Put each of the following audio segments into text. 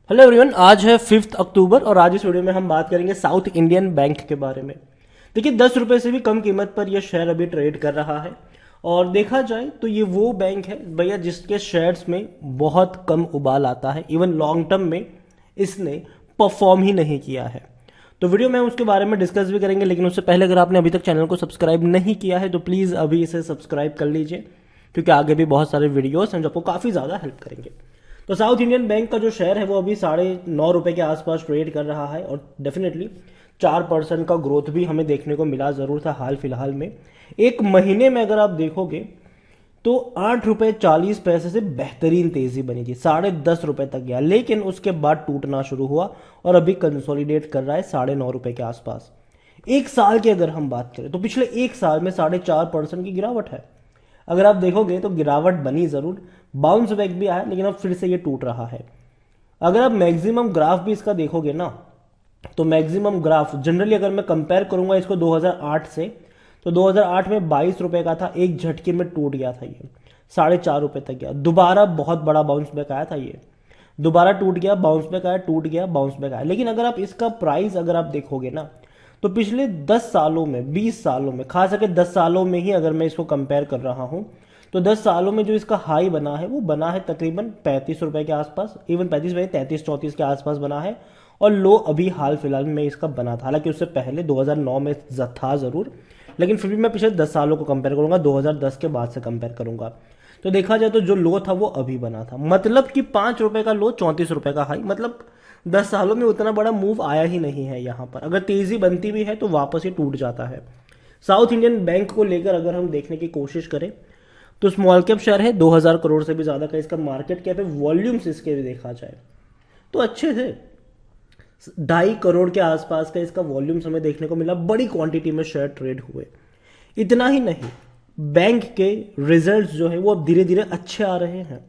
Hello everyone, आज है 5 अक्टूबर और आज इस वीडियो में हम बात करेंगे साउथ इंडियन बैंक के बारे में। देखिए, 10 रुपए से भी कम कीमत पर यह शेयर अभी ट्रेड कर रहा है और देखा जाए तो ये वो बैंक है भैया जिसके शेयर्स में बहुत कम उबाल आता है। इवन लॉन्ग टर्म में इसने परफॉर्म ही नहीं किया है। तो वीडियो में उसके बारे में डिस्कस भी करेंगे, लेकिन उससे पहले अगर आपने अभी तक चैनल को सब्सक्राइब नहीं किया है तो प्लीज़ अभी इसे सब्सक्राइब कर लीजिए, क्योंकि आगे भी बहुत सारे वीडियोस हैं जो आपको काफ़ी ज़्यादा हेल्प करेंगे। तो साउथ इंडियन बैंक का जो शेयर है वो अभी 9.5 रुपए के आसपास ट्रेड कर रहा है और डेफिनेटली 4% का ग्रोथ भी हमें देखने को मिला जरूर था हाल फिलहाल में। एक महीने में अगर आप देखोगे तो 8 रुपए 40 पैसे से बेहतरीन तेजी बनी थी, 10.5 रुपए तक गया, लेकिन उसके बाद टूटना शुरू हुआ और अभी कंसोलिडेट कर रहा है 9.5 रुपए के आसपास। एक साल की अगर हम बात करें तो पिछले एक साल में 4.5% की गिरावट है। अगर आप देखोगे तो गिरावट बनी जरूर, बाउंस बैक भी आया, लेकिन अब फिर से ये टूट रहा है। अगर आप मैक्सिमम ग्राफ भी इसका देखोगे ना, तो मैक्सिमम ग्राफ जनरली अगर मैं कंपेयर करूंगा इसको 2008 से, तो 2008 में 22 रुपए का था, एक झटके में टूट गया था ये, 4.5 रुपए तक गया, दोबारा बहुत बड़ा बाउंस बैक आया था ये, दोबारा टूट गया, बाउंस बैक आया, टूट गया, बाउंस बैक आया। लेकिन अगर आप इसका प्राइस अगर आप देखोगे ना, तो पिछले 10 सालों में, 20 सालों में, खास करके 10 सालों में ही अगर मैं इसको कंपेयर कर रहा हूं, तो 10 सालों में जो इसका हाई बना है वो बना है तकरीबन 35 रुपए के आसपास, इवन 35 भाई 33-34 के आसपास बना है। और लो अभी हाल फिलहाल में इसका बना था, हालांकि उससे पहले 2009 में था जरूर, लेकिन फिर भी मैं पिछले 10 सालों को कंपेयर करूंगा, 2010 के बाद से कंपेयर करूंगा। तो देखा जाए तो जो लो था वो अभी बना था, मतलब कि 5 रुपए का लो, 34 रुपए का हाई, मतलब 10 सालों में उतना बड़ा मूव आया ही नहीं है यहाँ पर। अगर तेजी बनती भी है तो वापस ही टूट जाता है। साउथ इंडियन बैंक को लेकर अगर हम देखने की कोशिश करें तो स्मॉल कैप शेयर है, 2000 करोड़ से भी ज्यादा का इसका मार्केट कैप है। वॉल्यूम्स इसके भी देखा जाए तो अच्छे थे, 2.5 करोड़ के आसपास का इसका वॉल्यूम्स हमें देखने को मिला, बड़ी क्वांटिटी में शेयर ट्रेड हुए। इतना ही नहीं, बैंक के रिजल्ट्स जो है वो अब धीरे धीरे अच्छे आ रहे हैं।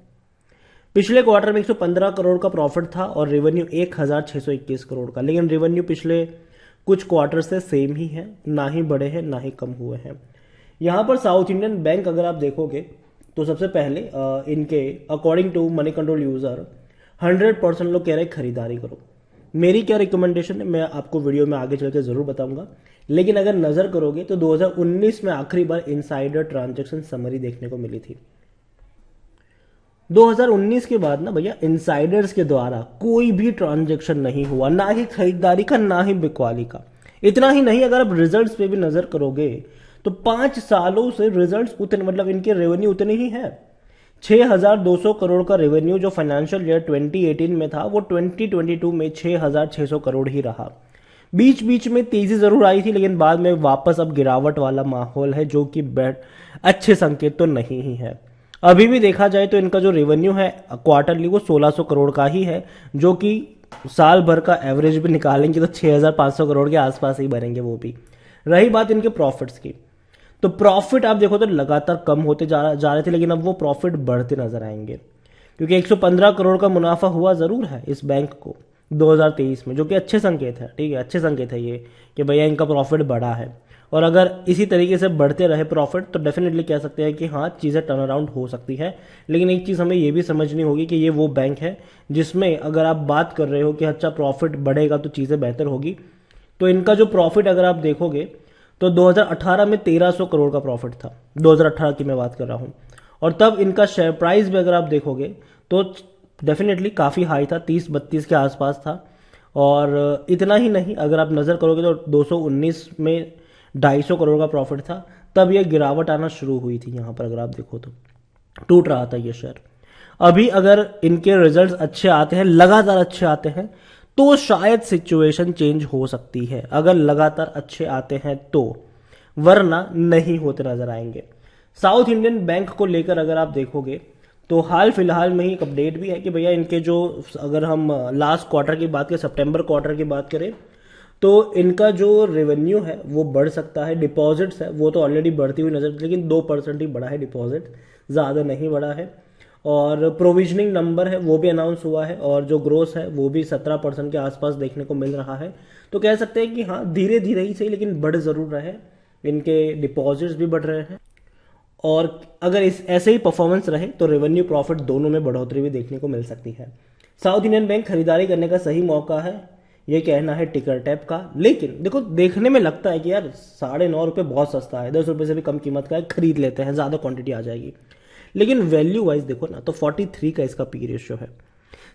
पिछले क्वार्टर में 115 करोड़ का प्रॉफिट था और रेवेन्यू 1621 करोड़ का, लेकिन रेवेन्यू पिछले कुछ क्वार्टर से सेम ही है, ना ही बढ़े हैं ना ही कम हुए हैं। यहां पर साउथ इंडियन बैंक अगर आप देखोगे तो सबसे पहले इनके according to Moneycontrol user 100% लोग कह रहे हैं खरीदारी करो। मेरी क्या रिकमेंडेशन है मैं आपको वीडियो में आगे चल के जरूर बताऊंगा, लेकिन अगर नजर करोगे तो 2019 में आखिरी बार इनसाइडर ट्रांजैक्शन समरी देखने को मिली थी। 2019 के बाद ना भैया इनसाइडर्स के द्वारा कोई भी ट्रांजैक्शन नहीं हुआ, ना ही खरीदारी का ना ही बिकवाली का। इतना ही नहीं, अगर आप रिजल्ट्स पे भी नजर करोगे तो 5 सालों से रिजल्ट्स उतने, मतलब इनके रेवेन्यू उतने ही है। 6200 करोड़ का रेवेन्यू जो फाइनेंशियल ईयर 2018 में था वो 2022 में 6600 करोड़ ही रहा। बीच बीच में तेजी जरूर आई थी, लेकिन बाद में वापस अब गिरावट वाला माहौल है, जो कि अच्छे संकेत तो नहीं ही है। अभी भी देखा जाए तो इनका जो रेवेन्यू है क्वार्टरली वो 1600 करोड़ का ही है, जो कि साल भर का एवरेज भी निकालेंगे तो 6500 करोड़ के आसपास ही बनेंगे वो भी। रही बात इनके प्रॉफिट्स की, तो प्रॉफिट आप देखो तो लगातार कम होते जा रहे थे, लेकिन अब वो प्रॉफिट बढ़ते नजर आएंगे, क्योंकि 115 करोड़ का मुनाफा हुआ जरूर है इस बैंक को 2023 में, जो कि अच्छे संकेत है। ठीक है, अच्छे संकेत है ये कि भैया इनका प्रॉफिट बढ़ा है, और अगर इसी तरीके से बढ़ते रहे प्रॉफिट तो डेफिनेटली कह सकते हैं कि हाँ चीज़ें टर्न अराउंड हो सकती है। लेकिन एक चीज़ हमें ये भी समझनी होगी कि ये वो बैंक है जिसमें अगर आप बात कर रहे हो कि अच्छा प्रॉफिट बढ़ेगा तो चीज़ें बेहतर होगी, तो इनका जो प्रॉफिट अगर आप देखोगे तो 2018 में 1300 करोड़ का प्रॉफिट था, 2018 की मैं बात कर रहा हूं, और तब इनका शेयर प्राइस भी अगर आप देखोगे तो डेफिनेटली काफ़ी हाई था, 30-32 के आसपास था। और इतना ही नहीं, अगर आप नज़र करोगे तो 219 में 250 करोड़ का प्रॉफिट था, तब यह गिरावट आना शुरू हुई थी। यहां पर अगर आप देखो तो टूट रहा था ये शेयर। अभी अगर इनके रिजल्ट्स अच्छे आते हैं, लगातार अच्छे आते हैं, तो शायद सिचुएशन चेंज हो सकती है, अगर लगातार अच्छे आते हैं तो, वरना नहीं होते नजर आएंगे। साउथ इंडियन बैंक को लेकर अगर आप देखोगे तो हाल फिलहाल में ही एक अपडेट भी है कि भैया इनके जो, अगर हम लास्ट क्वार्टर की बात करें, सितंबर क्वार्टर की बात करें, तो इनका जो रेवेन्यू है वो बढ़ सकता है। डिपॉजिट्स है वो तो ऑलरेडी बढ़ती हुई नजर, लेकिन 2% ही बढ़ा है डिपॉजिट, ज़्यादा नहीं बढ़ा है। और प्रोविजनिंग नंबर है वो भी अनाउंस हुआ है, और जो ग्रोथ है वो भी 17% के आसपास देखने को मिल रहा है। तो कह सकते हैं कि हाँ धीरे धीरे ही सही, लेकिन बढ़ जरूर रहे, इनके डिपॉजिट्स भी बढ़ रहे हैं, और अगर इस ऐसे ही परफॉर्मेंस रहे तो रेवेन्यू प्रॉफिट दोनों में बढ़ोतरी भी देखने को मिल सकती है। साउथ इंडियन बैंक खरीदारी करने का सही मौका है, ये कहना है टिकर टैप का। लेकिन देखो, देखने में लगता है कि यार 9.5 रुपये बहुत सस्ता है, 10 रुपये से भी कम कीमत का है, खरीद लेते हैं, ज़्यादा क्वांटिटी आ जाएगी। लेकिन वैल्यू वाइज देखो ना, तो 43 का इसका पी रेशियो है।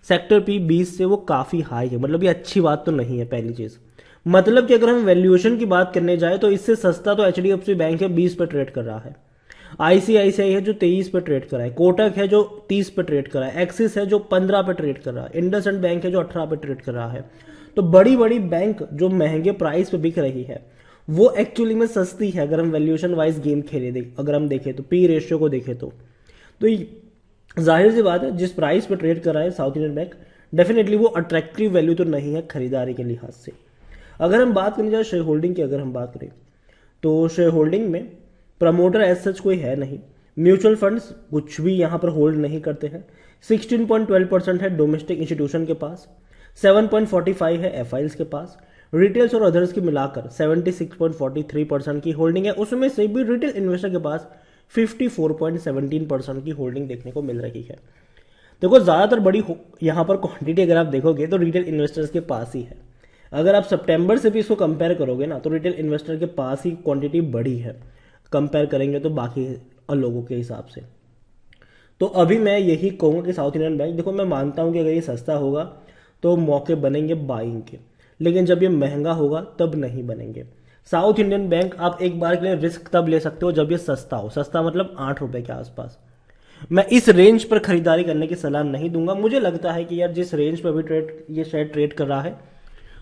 सेक्टर पी 20 से वो काफ़ी हाई है, मतलब ये अच्छी बात तो नहीं है पहली चीज़। मतलब कि अगर हम वैल्यूएशन की बात करने जाए तो इससे सस्ता तो एचडीएफसी बैंक है, 20 पे ट्रेड कर रहा है। आईसीआईसीआई है जो 23 पे ट्रेड कर रहा है, कोटक है जो 30 पे ट्रेड कर रहा है, एक्सिस है जो 15 पे ट्रेड कर रहा है, इंडसइंड बैंक है जो 18 पे ट्रेड कर रहा है। तो बड़ी बड़ी बैंक जो महंगे प्राइस पे बिक रही है वो एक्चुअली में सस्ती है, अगर हम वैल्यूएशन वाइज गेम खेले, अगर हम देखें तो पी रेशियो को देखें तो जाहिर सी बात है जिस प्राइस पे ट्रेड कर रहा है साउथ इंडियन बैंक, डेफिनेटली वो अट्रैक्टिव वैल्यू तो नहीं है खरीदारी के लिहाज से। अगर हम बात करने जाए शेयर होल्डिंग की, अगर हम बात करें तो शेयर होल्डिंग में प्रमोटर एज सच कोई है नहीं, म्यूचुअल फंड्स कुछ भी यहाँ पर होल्ड नहीं करते हैं। 16.12% है डोमेस्टिक इंस्टीट्यूशन के पास, 7.45 है एफआईएल्स के पास, रिटेल्स और अदर्स की मिलाकर 76.43% की होल्डिंग है। उसमें से भी रिटेल इन्वेस्टर के पास 54.17% की होल्डिंग देखने को मिल रही है। देखो, ज़्यादातर बड़ी यहाँ पर क्वांटिटी अगर आप देखोगे तो रिटेल इन्वेस्टर्स के पास ही है। अगर आप सितंबर से भी इसको कंपेयर करोगे ना, तो रिटेल इन्वेस्टर के पास ही क्वांटिटी बड़ी है कंपेयर करेंगे तो बाकी लोगों के हिसाब से। तो अभी मैं यही कहूँगा कि साउथ इंडियन बैंक, देखो मैं मानता हूँ कि अगर ये सस्ता होगा तो मौके बनेंगे बाइंग के, लेकिन जब ये महंगा होगा तब नहीं बनेंगे। साउथ इंडियन बैंक आप एक बार के लिए रिस्क तब ले सकते हो जब ये सस्ता हो, सस्ता मतलब 8 रुपए के आसपास। मैं इस रेंज पर खरीदारी करने की सलाह नहीं दूंगा। मुझे लगता है कि यार जिस रेंज पर अभी ये शेयर ट्रेड कर रहा है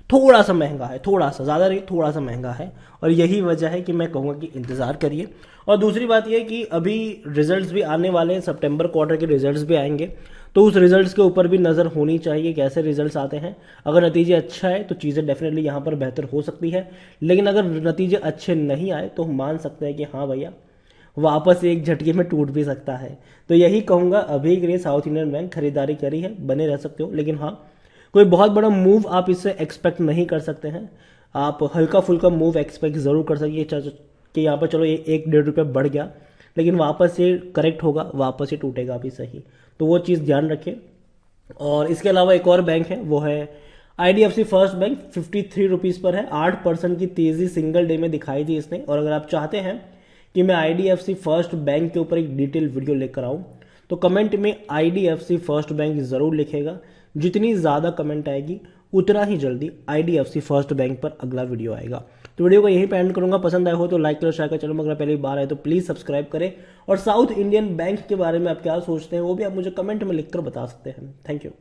थोड़ा सा महंगा है, थोड़ा सा, ज़्यादा नहीं, थोड़ा सा महंगा है, और यही वजह है कि मैं कहूँगा कि इंतज़ार करिए। और दूसरी बात यह कि अभी रिजल्ट्स भी आने वाले हैं, सितंबर क्वार्टर के रिजल्ट्स भी आएंगे, तो उस रिजल्ट्स के ऊपर भी नज़र होनी चाहिए कैसे रिजल्ट्स आते हैं। अगर नतीजे अच्छा है तो चीज़ें डेफिनेटली यहाँ पर बेहतर हो सकती है, लेकिन अगर नतीजे अच्छे नहीं आए तो हम मान सकते हैं कि हाँ भैया वापस एक झटके में टूट भी सकता है। तो यही कहूँगा, अभी के लिए साउथ इंडियन बैंक खरीदारी करी है, बने रह सकते हो, लेकिन हाँ कोई बहुत बड़ा मूव आप इससे एक्सपेक्ट नहीं कर सकते हैं। आप हल्का फुल्का मूव एक्सपेक्ट जरूर कर सकिए कि यहाँ पर चलो ये 1-1.5 रुपये बढ़ गया, लेकिन वापस ये करेक्ट होगा, वापस ये टूटेगा भी सही, तो वो चीज़ ध्यान रखें। और इसके अलावा एक और बैंक है, वो है आईडीएफसी फर्स्ट बैंक, 53 रुपीज़ पर है, 8% की तेज़ी सिंगल डे में दिखाई थी इसने। और अगर आप चाहते हैं कि मैं आईडीएफसी फर्स्ट बैंक के ऊपर एक डिटेल वीडियो लेकर आऊँ तो कमेंट में आईडीएफसी फर्स्ट बैंक ज़रूर लिखेगा। जितनी ज़्यादा कमेंट आएगी उतना ही जल्दी आईडीएफसी फर्स्ट बैंक पर अगला वीडियो आएगा। तो वीडियो को यहीं पे एंड करूंगा। पसंद आए हो तो लाइक करो, शेयर करो, चलो अगर पहली बार आए तो प्लीज़ सब्सक्राइब करें। और साउथ इंडियन बैंक के बारे में आप क्या सोचते हैं वो भी आप मुझे कमेंट में लिखकर बता सकते हैं। Thank you.